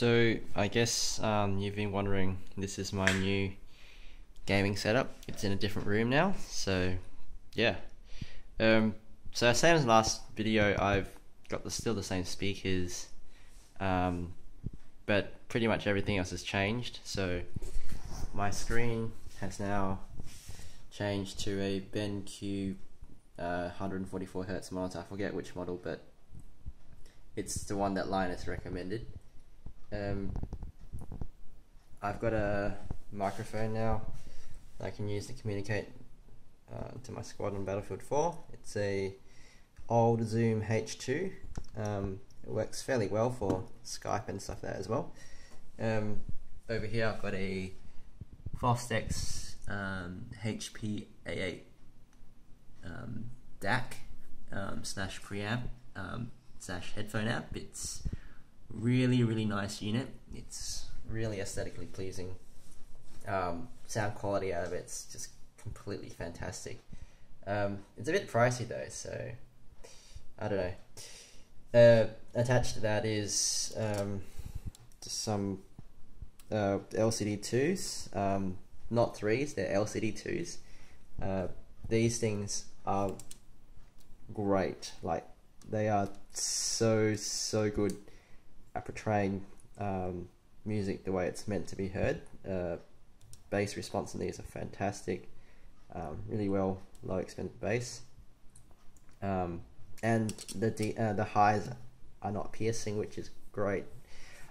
So I guess you've been wondering, this is my new gaming setup. It's in a different room now, so yeah. So same as last video, I've got still the same speakers, but pretty much everything else has changed. So my screen has now changed to a BenQ 144Hz monitor. I forget which model, but it's the one that Linus recommended. I've got a microphone now that I can use to communicate to my squad on Battlefield 4. It's a old Zoom H2. It works fairly well for Skype and stuff like that as well. Over here I've got a Fostex HP A8 DAC slash preamp slash headphone amp. It's really nice unit. It's really aesthetically pleasing. Sound quality out of it's just completely fantastic. It's a bit pricey though, so I don't know. Attached to that is just some LCD 2s, not 3s, they're LCD 2s. These things are great. Like, they are so good at portraying music the way it's meant to be heard. Bass response in these are fantastic. Really well, low expensive bass. And the highs are not piercing, which is great.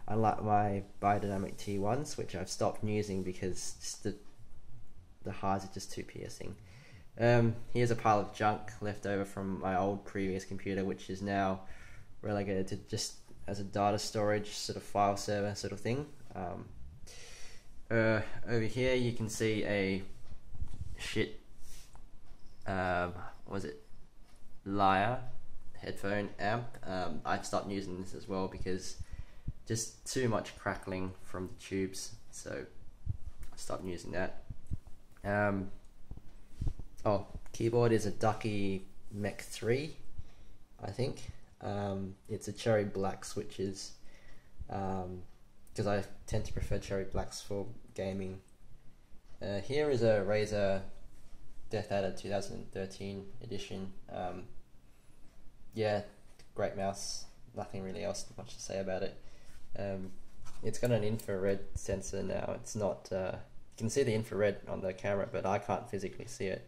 Unlike my biodynamic T1s, which I've stopped using because just the highs are just too piercing. Here's a pile of junk left over from my old previous computer, which is now relegated to just as a data storage sort of file server sort of thing. Over here you can see a shit Lyre headphone amp. I've stopped using this as well because just too much crackling from the tubes, so I stopped using that. Keyboard is a Ducky Mech 3, I think. It's a cherry black switches, because I tend to prefer cherry blacks for gaming. Here is a Razer Death Adder 2013 edition. Yeah, great mouse. Nothing really else much to say about it. It's got an infrared sensor now. It's not. You can see the infrared on the camera, but I can't physically see it.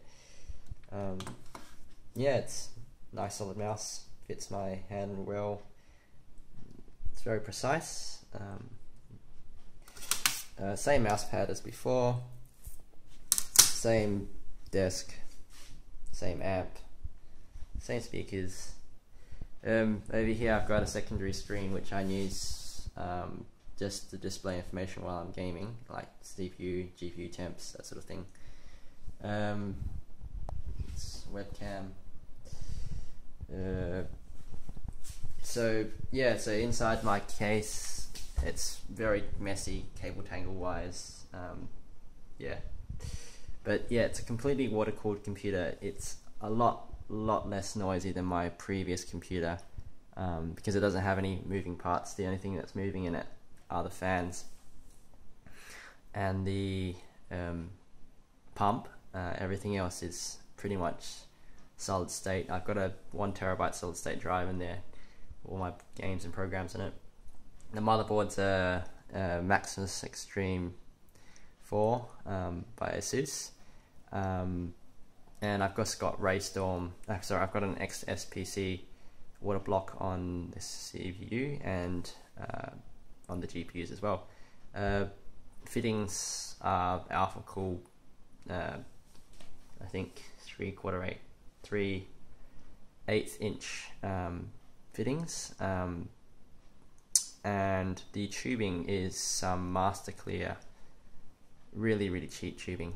Yeah, it's a nice solid mouse. Fits my hand well. It's very precise. Same mouse pad as before. Same desk. Same amp. Same speakers. Over here I've got a secondary screen which I use just to display information while I'm gaming, like CPU, GPU temps, that sort of thing. It's webcam. So inside my case it's very messy, cable tangle wise. But yeah, it's a completely water cooled computer. It's a lot less noisy than my previous computer, because it doesn't have any moving parts. The only thing that's moving in it are the fans and the pump. Everything else is pretty much solid state. I've got a 1 terabyte solid state drive in there, all my games and programs in it. The motherboard's a Maximus Extreme 4 by Asus, and I've just got Raystorm. I've got an XSPC water block on this CPU and on the GPUs as well. Fittings are Alpha Cool, I think 3/8 inch fittings, and the tubing is some Master Clear, really cheap tubing.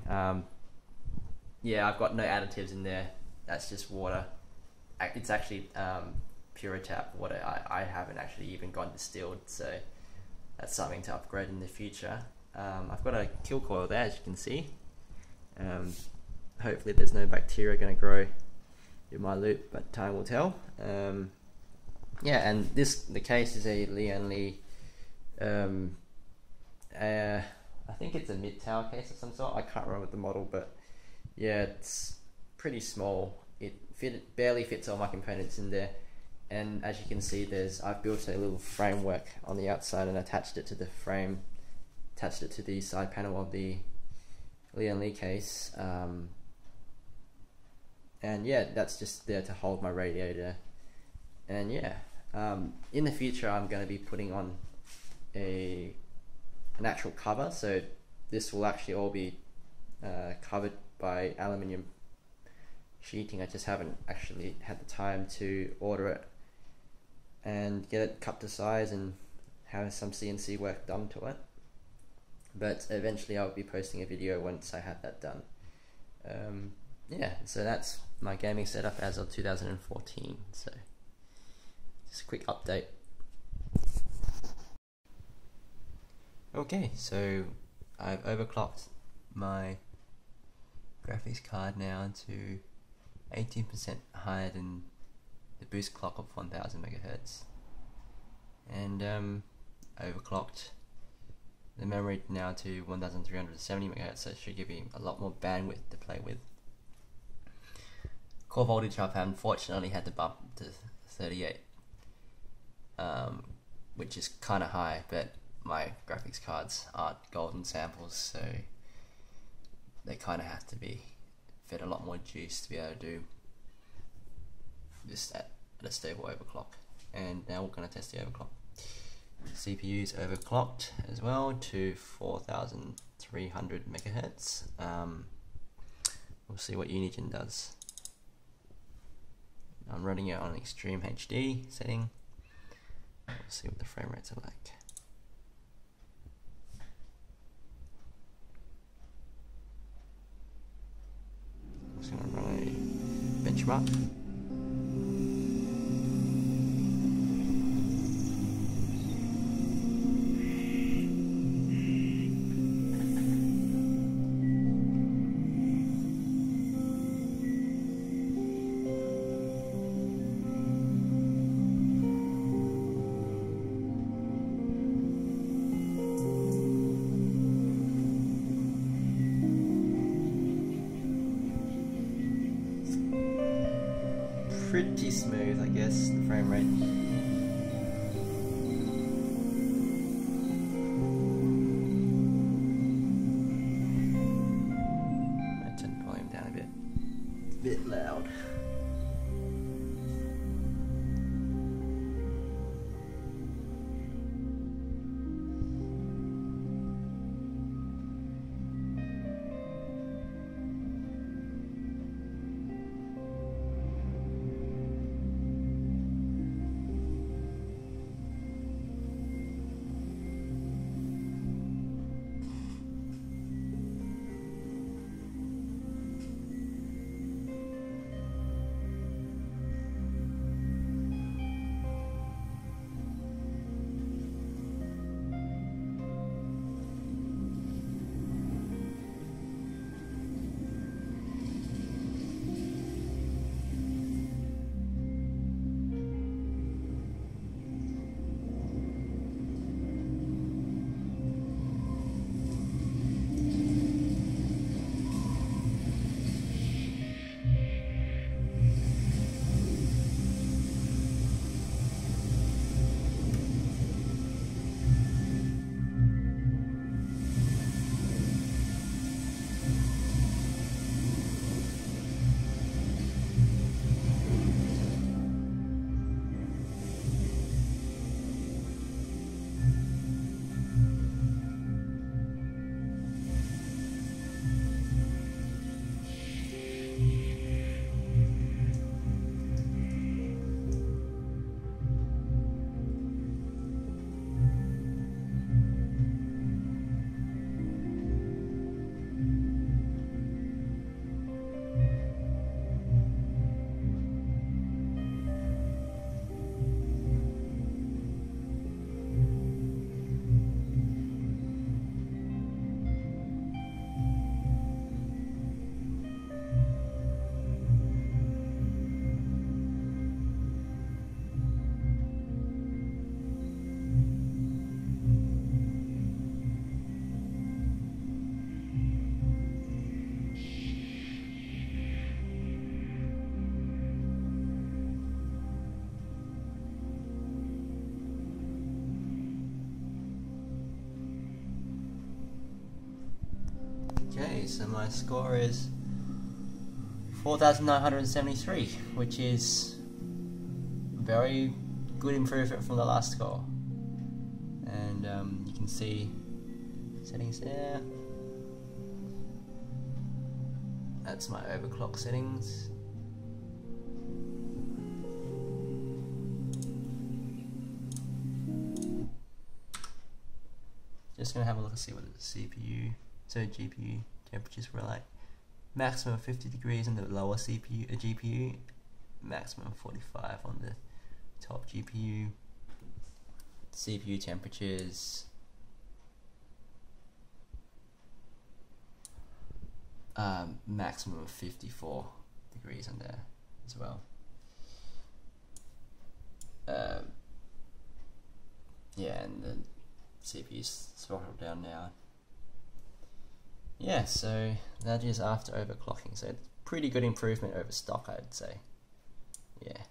Yeah, I've got no additives in there. That's just water. It's actually pure tap water. I haven't actually even gone distilled, so that's something to upgrade in the future. I've got a kill coil there, as you can see. Hopefully there's no bacteria going to grow in my loop, but time will tell. Yeah, and the case is a Lian Li I think it's a mid-tower case of some sort. I can't remember the model, but yeah, it's pretty small. It barely fits all my components in there, and as you can see, I've built a little framework on the outside and attached it to the frame, attached it to the side panel of the Lian Li case, and yeah, that's just there to hold my radiator. And yeah, in the future, I'm going to be putting on an actual cover, so this will actually all be covered by aluminium sheeting. I just haven't actually had the time to order it and get it cut to size and have some CNC work done to it, but eventually I'll be posting a video once I have that done. Yeah, so that's my gaming setup as of 2014, so just a quick update. Okay, so I've overclocked my graphics card now to 18% higher than the boost clock of 1000 megahertz, and overclocked the memory now to 1370 megahertz, so it should give me a lot more bandwidth to play with. Core voltage I've unfortunately had to bump to 38, which is kind of high, but my graphics cards aren't golden samples, so they kind of have to be fed a lot more juice to be able to do this at a stable overclock. And now we're going to test the overclock. CPU's overclocked as well to 4300 megahertz. We'll see what Unigine does. I'm running it on extreme HD setting. We'll see what the frame rates are like. I'm just going to run a benchmark. Pretty smooth, I guess, the frame rate. Might turn the volume down a bit. It's a bit loud. Okay, so my score is 4,973, which is very good improvement from the last score. And you can see settings there. That's my overclock settings. Just gonna have a look and see what the CPU, so GPU temperatures were like. Maximum 50 degrees on the lower GPU, maximum 45 on the top GPU. CPU temperatures, maximum of 54 degrees on there as well. Yeah, and the CPU's throttled down now. Yeah, so that is after overclocking, so it's pretty good improvement over stock, I'd say. Yeah.